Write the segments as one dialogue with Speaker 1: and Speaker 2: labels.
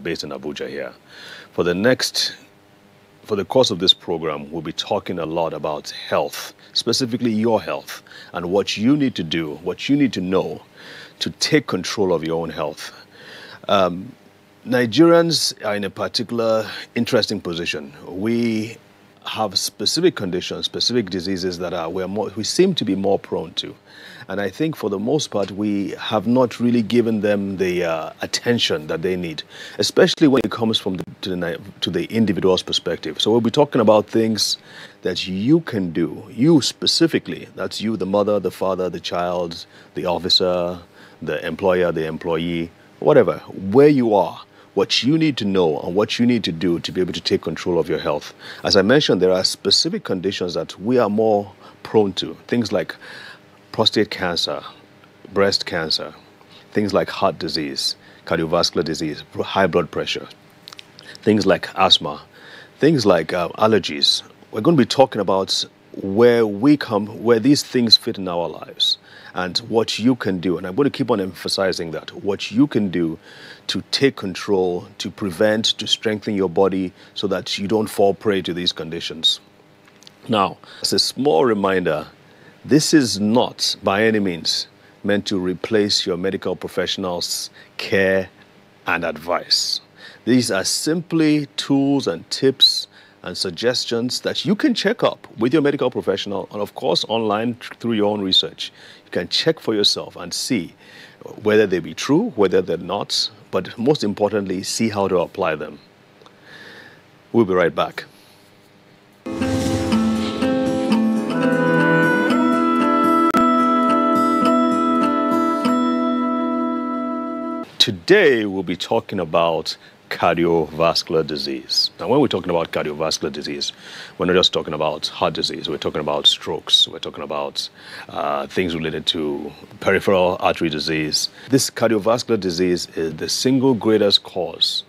Speaker 1: based in Abuja here. For the course of this program, we'll be talking a lot about health, specifically your health, and what you need to do, what you need to know to take control of your own health. Nigerians are in a particular interesting position. We have specific conditions, specific diseases that we seem to be more prone to. And I think for the most part, we have not really given them the attention that they need, especially when it comes to the individual's perspective. So we'll be talking about things that you can do, you specifically, that's you, the mother, the father, the child, the officer, the employer, the employee, whatever, where you are, what you need to know and what you need to do to be able to take control of your health. As I mentioned, there are specific conditions that we are more prone to, things like prostate cancer, breast cancer, things like heart disease, cardiovascular disease, high blood pressure, things like asthma, things like allergies. We're going to be talking about where these things fit in our lives and what you can do. And I'm going to keep on emphasizing that, what you can do to take control, to prevent, to strengthen your body so that you don't fall prey to these conditions. Now, as a small reminder, this is not by any means meant to replace your medical professional's care and advice. These are simply tools and tips and suggestions that you can check up with your medical professional, and of course online through your own research. You can check for yourself and see whether they be true, whether they're not, but most importantly, see how to apply them. We'll be right back. Today, we'll be talking about cardiovascular disease. Now, when we're talking about cardiovascular disease, we're not just talking about heart disease. We're talking about strokes. We're talking about things related to peripheral artery disease. This cardiovascular disease is the single greatest cause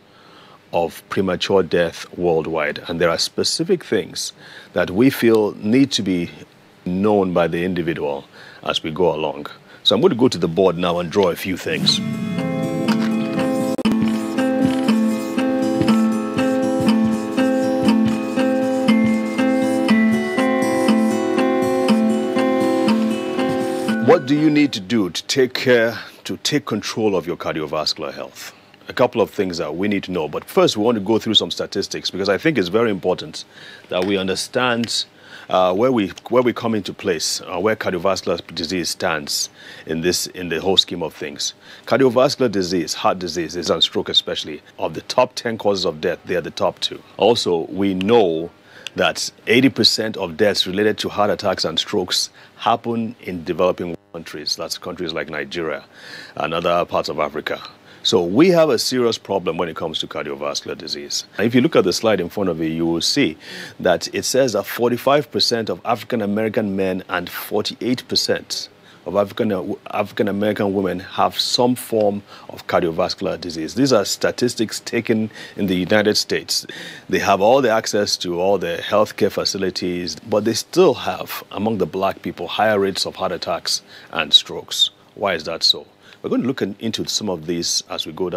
Speaker 1: of premature death worldwide. And there are specific things that we feel need to be known by the individual as we go along. So I'm going to go to the board now and draw a few things. What do you need to do to take control of your cardiovascular health? A couple of things that we need to know. But first, we want to go through some statistics because I think it's very important that we understand where we come into place, where cardiovascular disease stands in the whole scheme of things. Cardiovascular disease, heart disease, and stroke especially, of the top 10 causes of death, they are the top 2. Also, we know that 80% of deaths related to heart attacks and strokes happen in developing countries. That's countries like Nigeria and other parts of Africa. So we have a serious problem when it comes to cardiovascular disease. And if you look at the slide in front of you, you will see that it says that 45% of African American men and 48% of African American women have some form of cardiovascular disease. These are statistics taken in the United States. They have all the access to all the healthcare facilities, but they still have, among the black people, higher rates of heart attacks and strokes. Why is that so? We're going to look into some of these as we go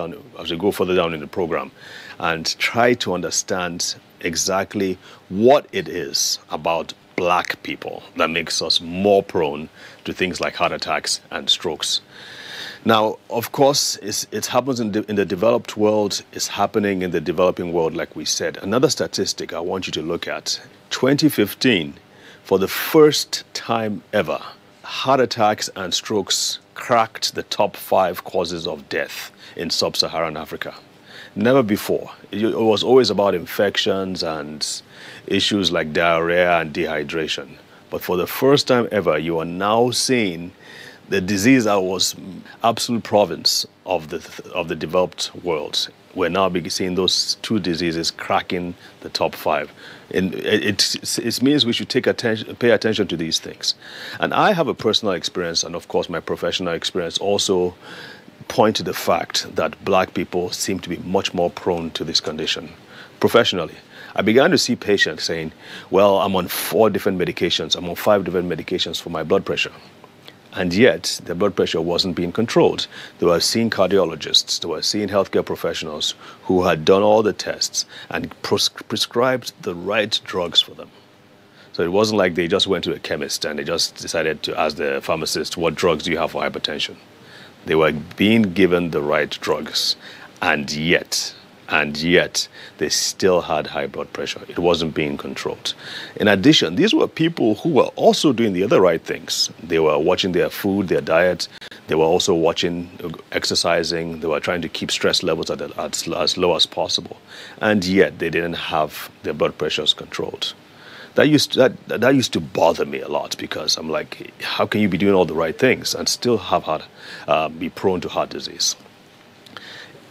Speaker 1: further down in the program and try to understand exactly what it is about black people that makes us more prone to things like heart attacks and strokes. Now, of course, it happens in the developed world. It's happening in the developing world, like we said. Another statistic I want you to look at. 2015, for the first time ever, heart attacks and strokes cracked the top 5 causes of death in Sub-Saharan Africa. Never before. It was always about infections and issues like diarrhea and dehydration. But for the first time ever, you are now seeing the disease that was absolute province of the developed world. We're now seeing those 2 diseases cracking the top 5. And it means we should pay attention to these things. And I have a personal experience, and of course my professional experience also point to the fact that black people seem to be much more prone to this condition. Professionally, I began to see patients saying, well, I'm on 4 different medications, I'm on 5 different medications for my blood pressure. And yet, their blood pressure wasn't being controlled. They were seeing cardiologists, they were seeing healthcare professionals who had done all the tests and prescribed the right drugs for them. So it wasn't like they just went to a chemist and they just decided to ask the pharmacist, what drugs do you have for hypertension? They were being given the right drugs, and yet they still had high blood pressure. It wasn't being controlled. In addition, these were people who were also doing the other right things. They were watching their food, their diet. They were also exercising. They were trying to keep stress levels at as low as possible. And yet they didn't have their blood pressures controlled. That used to bother me a lot, because I'm like, how can you be doing all the right things and still be prone to heart disease?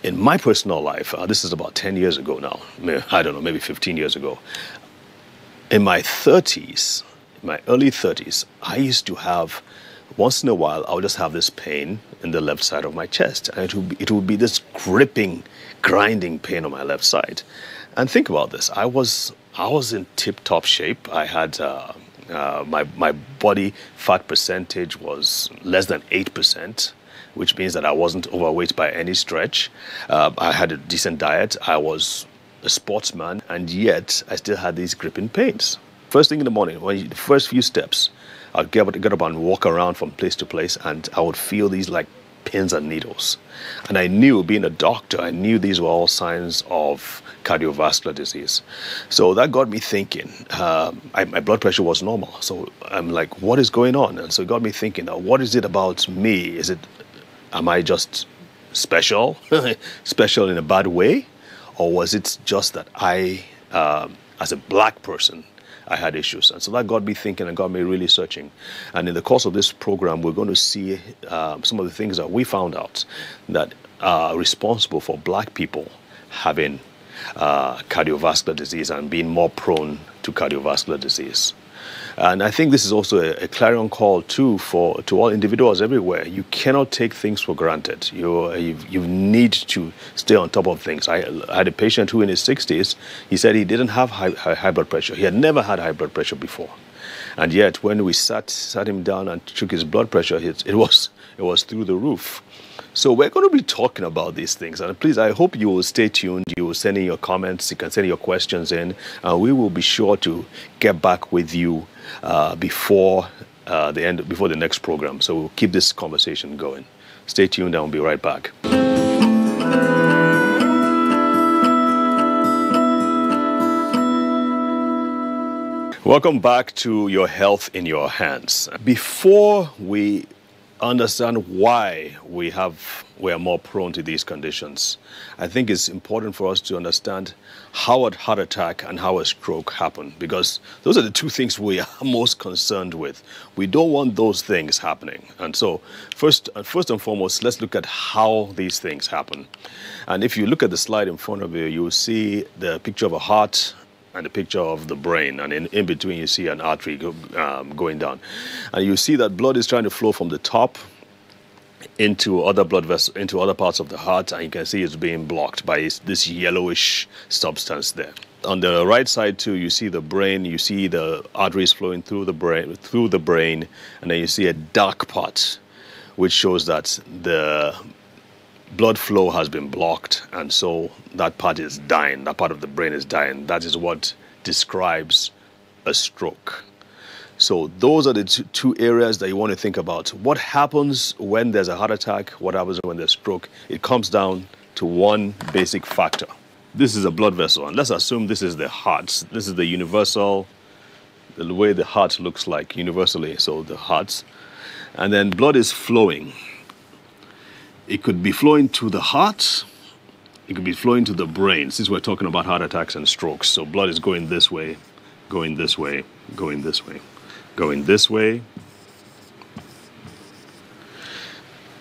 Speaker 1: In my personal life, this is about 10 years ago now, I don't know, maybe 15 years ago. In my 30s, my early 30s, I used to have, once in a while, I would just have this pain in the left side of my chest. And it would be this gripping, grinding pain on my left side. And think about this. I was in tip-top shape. I had my body fat percentage was less than 8%, which means that I wasn't overweight by any stretch. I had a decent diet. I was a sportsman, and yet I still had these gripping pains. First thing in the morning, the first few steps, I'd get up and walk around from place to place, and I would feel these like pins and needles. And I knew, being a doctor, I knew these were all signs of cardiovascular disease. So that got me thinking. My blood pressure was normal. So I'm like, what is going on? And so it got me thinking, what is it about me? Am I just special? Special in a bad way? Or was it just that I, as a black person, I had issues? And so that got me thinking and got me really searching. And in the course of this program, we're going to see some of the things that we found out that are responsible for black people having cardiovascular disease and being more prone to cardiovascular disease. And I think this is also a clarion call too to all individuals everywhere. You cannot take things for granted. You need to stay on top of things. I had a patient who in his 60s, he said he didn't have high blood pressure. He had never had high blood pressure before. And yet when we sat him down and took his blood pressure, it was through the roof. So we're going to be talking about these things. And please, I hope you will stay tuned. You will send in your comments. You can send your questions in. We will be sure to get back with you before the next program. So we'll keep this conversation going. Stay tuned and we'll be right back. Welcome back to Your Health in Your Hands. Before we understand why we are more prone to these conditions, I think it's important for us to understand how a heart attack and how a stroke happen, because those are the two things we are most concerned with. We don't want those things happening. And so first and foremost, let's look at how these things happen. And if you look at the slide in front of you, you will see the picture of a heart and a picture of the brain, and in between you see an artery going down, and you see that blood is trying to flow from the top into other blood vessels, into other parts of the heart, and you can see it's being blocked by this yellowish substance there. On the right side too, you see the brain, you see the arteries flowing through the brain, and then you see a dark part, which shows that the blood flow has been blocked, and so that part is dying. That part of the brain is dying. That is what describes a stroke. So those are the two areas that you want to think about. What happens when there's a heart attack? What happens when there's stroke? It comes down to one basic factor. This is a blood vessel, and let's assume this is the heart. This is the universal, the way the heart looks like universally, so the heart. And then blood is flowing. It could be flowing to the heart, it could be flowing to the brain, since we're talking about heart attacks and strokes. So blood is going this way, going this way, going this way, going this way.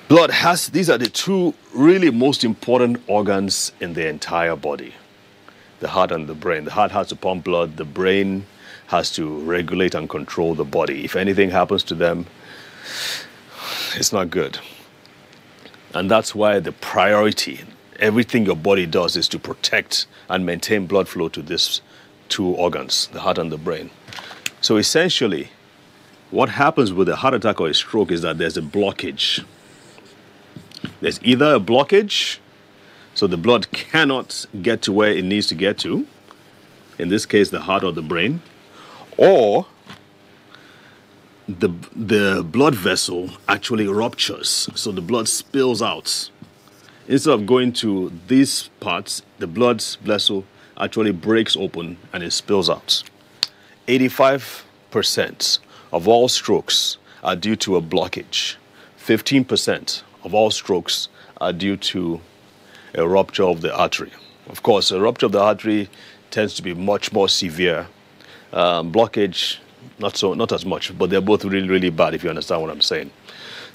Speaker 1: Blood these are the two really most important organs in the entire body, the heart and the brain. The heart has to pump blood, the brain has to regulate and control the body. If anything happens to them, it's not good. And that's why the priority, everything your body does, is to protect and maintain blood flow to these two organs, the heart and the brain. So essentially, What happens with a heart attack or a stroke is that there's a blockage. There's either a blockage, so the blood cannot get to where it needs to get to, in this case the heart or the brain, or the blood vessel actually ruptures, so the blood spills out. Instead of going to these parts, the blood vessel actually breaks open and it spills out. 85% of all strokes are due to a blockage. 15% of all strokes are due to a rupture of the artery. Of course, a rupture of the artery tends to be much more severe. Blockage, not as much, but they're both really, really bad, if you understand what I'm saying.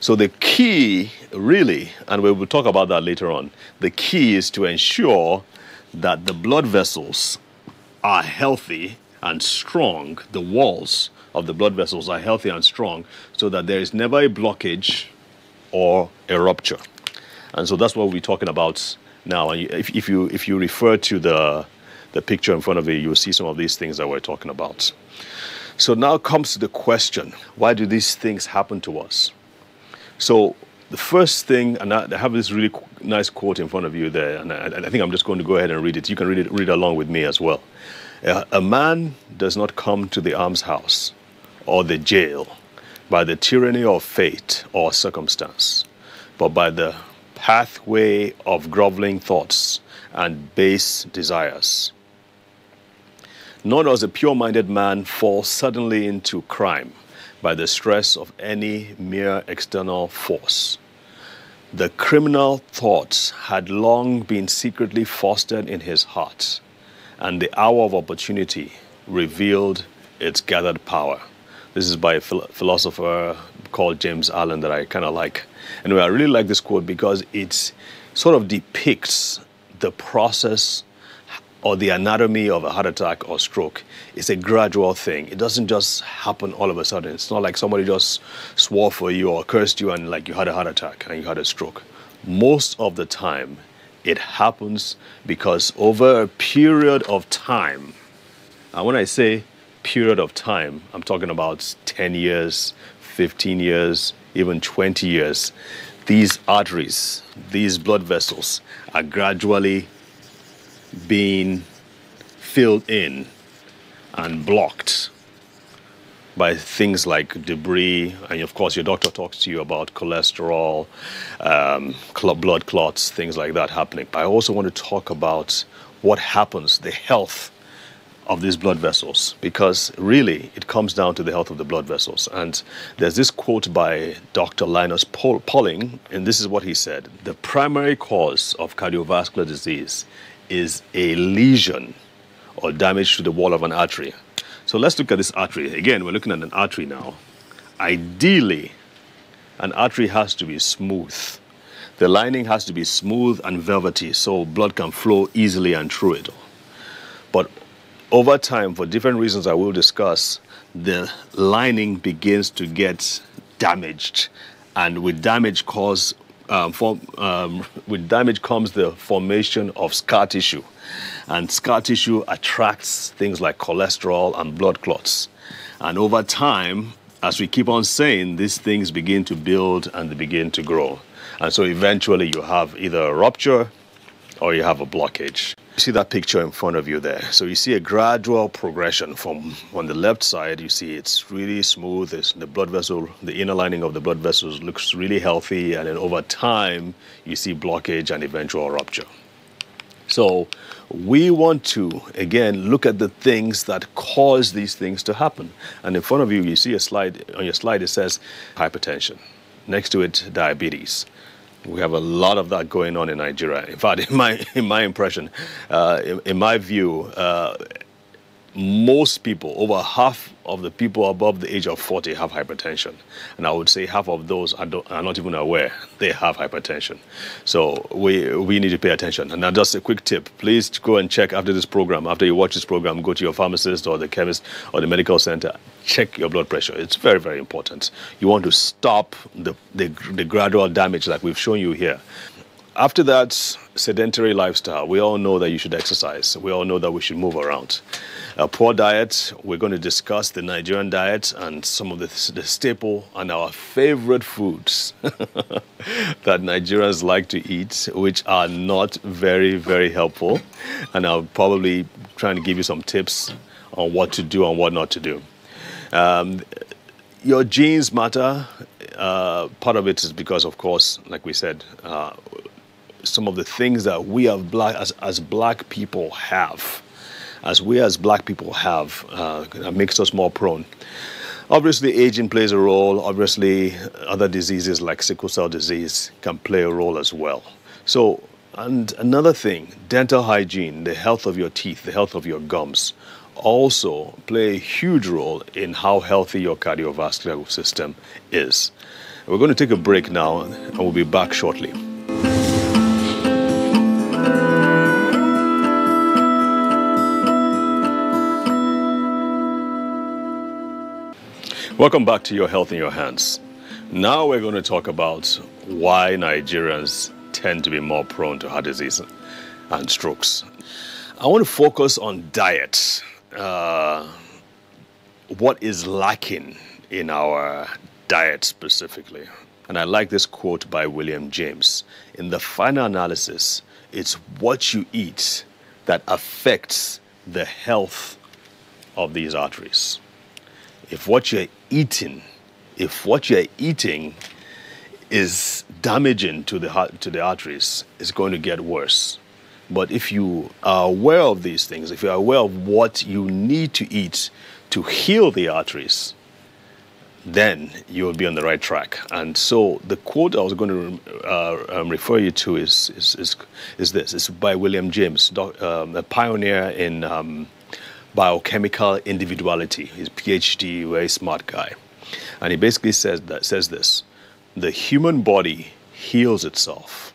Speaker 1: So the key, really, and we will talk about that later on, the key is to ensure that the blood vessels are healthy and strong. The walls of the blood vessels are healthy and strong, so that there is never a blockage or a rupture. And so that's what we're talking about now. And if you refer to the picture in front of you, you'll see some of these things that we're talking about. So now comes the question, why do these things happen to us? So the first thing, and I have this really nice quote in front of you there, and I think I'm just going to go ahead and read it. You can read along with me as well. A man does not come to the almshouse or the jail by the tyranny of fate or circumstance, but by the pathway of groveling thoughts and base desires. Nor does a pure-minded man fall suddenly into crime by the stress of any mere external force. The criminal thoughts had long been secretly fostered in his heart, and the hour of opportunity revealed its gathered power. This is by a philosopher called James Allen that I kind of like. Anyway, I really like this quote because it sort of depicts the process or the anatomy of a heart attack or stroke. It's a gradual thing. It doesn't just happen all of a sudden. It's not like somebody just swore for you or cursed you and like you had a heart attack and you had a stroke. Most of the time, it happens because over a period of time, and when I say period of time, I'm talking about 10 years, 15 years, even 20 years, these arteries, these blood vessels are gradually being filled in and blocked by things like debris, and of course your doctor talks to you about cholesterol, blood clots, things like that happening. But I also want to talk about what happens, the health of these blood vessels, because really it comes down to the health of the blood vessels. And there's this quote by Dr. Linus Pauling, and this is what he said: the primary cause of cardiovascular disease is a lesion or damage to the wall of an artery. So let's look at this artery. Again, we're looking at an artery now. Ideally, an artery has to be smooth. The lining has to be smooth and velvety so blood can flow easily and through it. But over time, for different reasons I will discuss, the lining begins to get damaged, and with damage comes the formation of scar tissue, and scar tissue attracts things like cholesterol and blood clots. And over time, as we keep on saying, these things begin to build and they begin to grow, and so eventually you have either a rupture or you have a blockage. You see that picture in front of you there. So you see a gradual progression from on the left side. You see it's really smooth. It's the blood vessel, the inner lining of the blood vessels looks really healthy. And then over time, you see blockage and eventual rupture. So we want to, again, look at the things that cause these things to happen. And in front of you, you see a slide. On your slide, it says hypertension. Next to it, diabetes. We have a lot of that going on in Nigeria. In fact, in my impression, in my view, most people, over half of the people above the age of 40 have hypertension. And I would say half of those are not even aware they have hypertension. So we need to pay attention. And now just a quick tip, please go and check after this program. After you watch this program, go to your pharmacist or the chemist or the medical center, check your blood pressure. It's very, very important. You want to stop the gradual damage like we've shown you here. After that, sedentary lifestyle. We all know that you should exercise. We all know that we should move around. A poor diet, we're going to discuss the Nigerian diet and some of the staple and our favorite foods that Nigerians like to eat, which are not very, very helpful. And I'll probably try to give you some tips on what to do and what not to do. Your genes matter. Part of it is because, of course, like we said, some of the things that we as black people have, that makes us more prone. Obviously, aging plays a role. Obviously, other diseases like sickle cell disease can play a role as well. So, and another thing, dental hygiene, the health of your teeth, the health of your gums, also play a huge role in how healthy your cardiovascular system is. We're going to take a break now, and we'll be back shortly. Welcome back to Your Health in Your Hands. Now we're going to talk about why Nigerians tend to be more prone to heart disease and strokes. I want to focus on diet. What is lacking in our diet specifically? And I like this quote by William James. In the final analysis, it's what you eat that affects the health of these arteries. If what you're eating is damaging to the arteries, it's going to get worse. But if you are aware of these things, if you're aware of what you need to eat to heal the arteries, then you will be on the right track. And so the quote I was going to refer you to is this. It's by William James, a pioneer in biochemical individuality. He's a PhD, very smart guy. And he basically says this: the human body heals itself,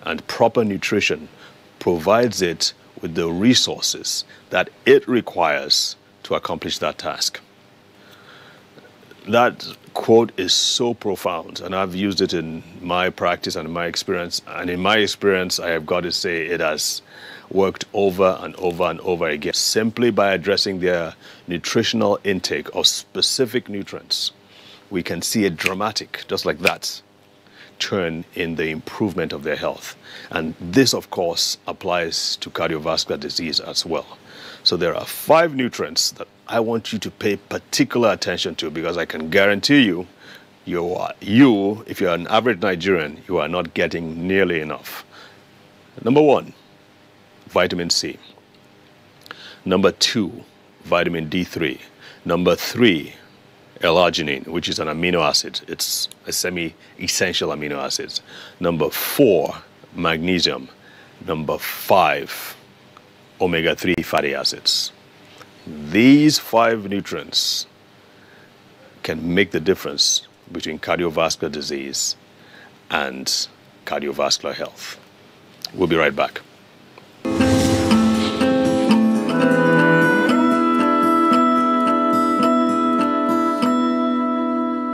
Speaker 1: and proper nutrition provides it with the resources that it requires to accomplish that task. That quote is so profound, and I've used it in my practice and in my experience. And in my experience, I have got to say it has worked over and over and over again. Simply by addressing their nutritional intake of specific nutrients, we can see a dramatic, just like that, turn in the improvement of their health. And this, of course, applies to cardiovascular disease as well. So there are 5 nutrients that I want you to pay particular attention to, because I can guarantee you, if you're an average Nigerian, you are not getting nearly enough. Number 1, vitamin C. Number 2, vitamin D3. Number 3, L-arginine, which is an amino acid. It's a semi-essential amino acid. Number 4, magnesium. Number 5, omega-3 fatty acids. These 5 nutrients can make the difference between cardiovascular disease and cardiovascular health. We'll be right back.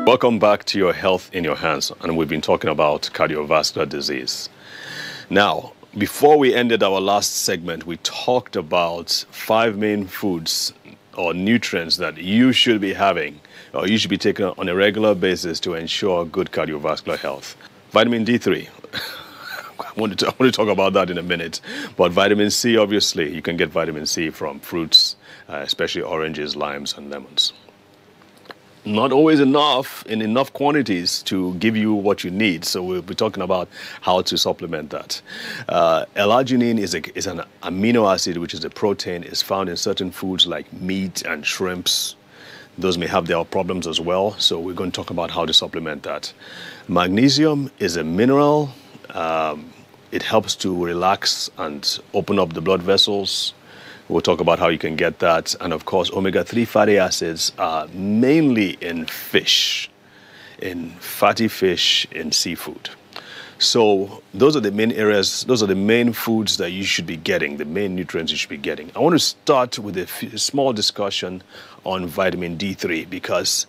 Speaker 1: Welcome back to Your Health in Your Hands, and we've been talking about cardiovascular disease. Now, before we ended our last segment, we talked about 5 main foods or nutrients that you should be having, or you should be taking on a regular basis to ensure good cardiovascular health. Vitamin D3. I want to talk about that in a minute. But vitamin C, obviously, you can get vitamin C from fruits, especially oranges, limes, and lemons. Not always enough in enough quantities to give you what you need. So we'll be talking about how to supplement that. L-arginine is an amino acid, which is a protein, is found in certain foods like meat and shrimps. Those may have their problems as well. So we're going to talk about how to supplement that. Magnesium is a mineral. It helps to relax and open up the blood vessels. We'll talk about how you can get that. And of course, omega-3 fatty acids are mainly in fish, in fatty fish, in seafood. So those are the main areas, those are the main foods that you should be getting, the main nutrients you should be getting. I want to start with a small discussion on vitamin D3 because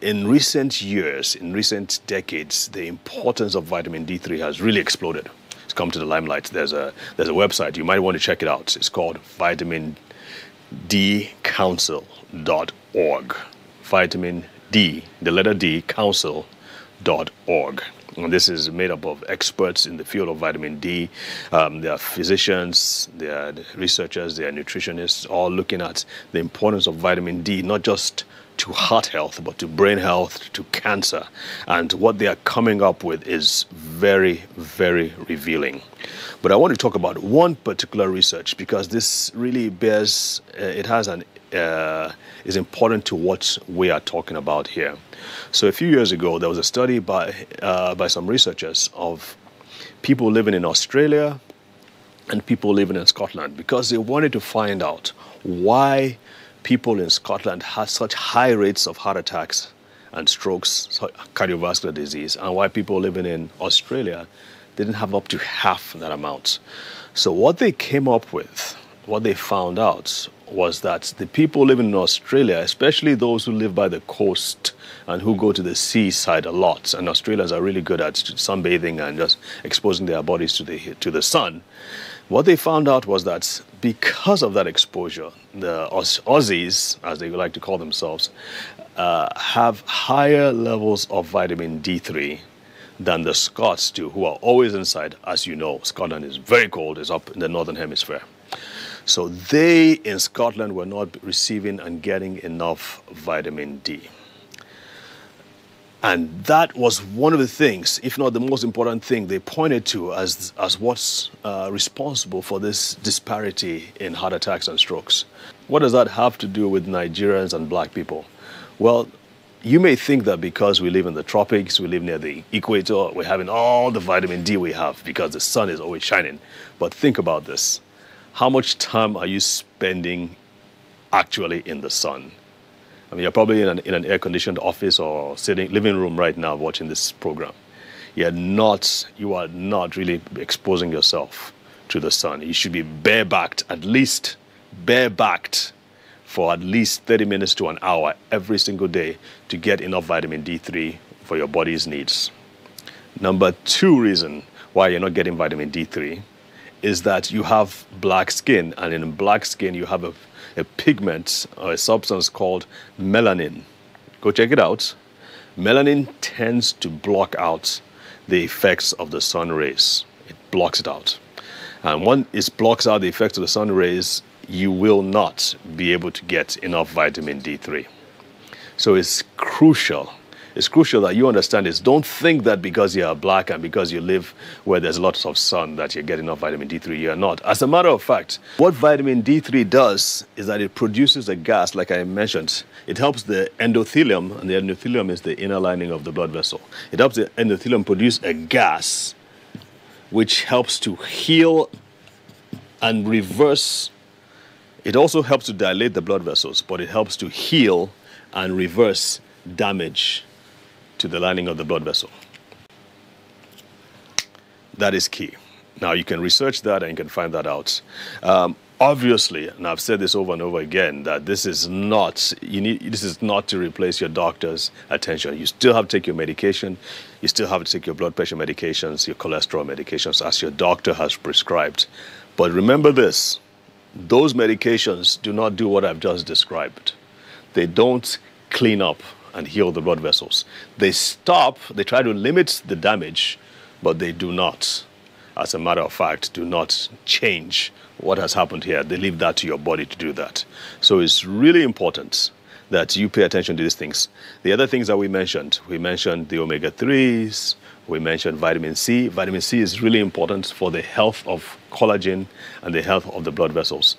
Speaker 1: in recent years, in recent decades, the importance of vitamin D3 has really exploded. It's come to the limelight. There's a website. You might want to check it out. It's called vitamindcouncil.org. Vitamin D, the letter D, council.org. And this is made up of experts in the field of vitamin D. There are physicians, there are researchers, there are nutritionists, all looking at the importance of vitamin D, not just to heart health, but to brain health, to cancer. And what they are coming up with is very, very revealing. But I want to talk about one particular research because this really bears, is important to what we are talking about here. So a few years ago, there was a study by some researchers of people living in Australia and people living in Scotland because they wanted to find out why people in Scotland had such high rates of heart attacks and strokes, cardiovascular disease, and why people living in Australia didn't have up to half that amount. So what they came up with, what they found out, was that the people living in Australia, especially those who live by the coast and who go to the seaside a lot, and Australians are really good at sunbathing and just exposing their bodies to the sun. What they found out was that because of that exposure, the Aussies, as they like to call themselves, have higher levels of vitamin D3 than the Scots do, who are always inside. As you know, Scotland is very cold, it's up in the northern hemisphere. So they in Scotland were not receiving and getting enough vitamin D. And that was one of the things, if not the most important thing, they pointed to as what's responsible for this disparity in heart attacks and strokes. What does that have to do with Nigerians and black people? Well, you may think that because we live in the tropics, we live near the equator, we're having all the vitamin D we have because the sun is always shining. But think about this. How much time are you spending actually in the sun? I mean, you're probably in an air-conditioned office or living room right now watching this program. You are not really exposing yourself to the sun. You should be barebacked for at least 30 minutes to an hour every single day to get enough vitamin D3 for your body's needs. Number two reason why you're not getting vitamin D3 is that you have black skin, and in black skin you have a pigment or a substance called melanin. Go check it out. Melanin tends to block out the effects of the sun rays. It blocks it out. And when it blocks out the effects of the sun rays, you will not be able to get enough vitamin D3. So it's crucial. It's crucial that you understand this. Don't think that because you are black and because you live where there's lots of sun that you're getting enough vitamin D3. You're not. As a matter of fact, what vitamin D3 does is that it produces a gas, like I mentioned. It helps the endothelium, and the endothelium is the inner lining of the blood vessel. It helps the endothelium produce a gas which helps to heal and reverse. It also helps to dilate the blood vessels, but it helps to heal and reverse damage to the lining of the blood vessel. That is key. Now you can research that and you can find that out. Obviously, and I've said this over and over again, that this is not to replace your doctor's attention. You still have to take your medication. You still have to take your blood pressure medications, your cholesterol medications as your doctor has prescribed. But remember this, those medications do not do what I've just described. They don't clean up and heal the blood vessels. They try to limit the damage, but they do not, as a matter of fact, do not change what has happened here. They leave that to your body to do that. So it's really important that you pay attention to these things. The other things that we mentioned the omega-3s, we mentioned vitamin C. Vitamin C is really important for the health of collagen and the health of the blood vessels.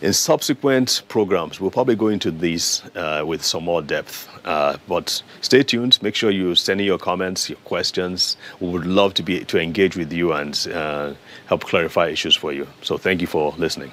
Speaker 1: In subsequent programs, we'll probably go into these with some more depth. But stay tuned. Make sure you send in your comments, your questions. We would love to engage with you and help clarify issues for you. So thank you for listening.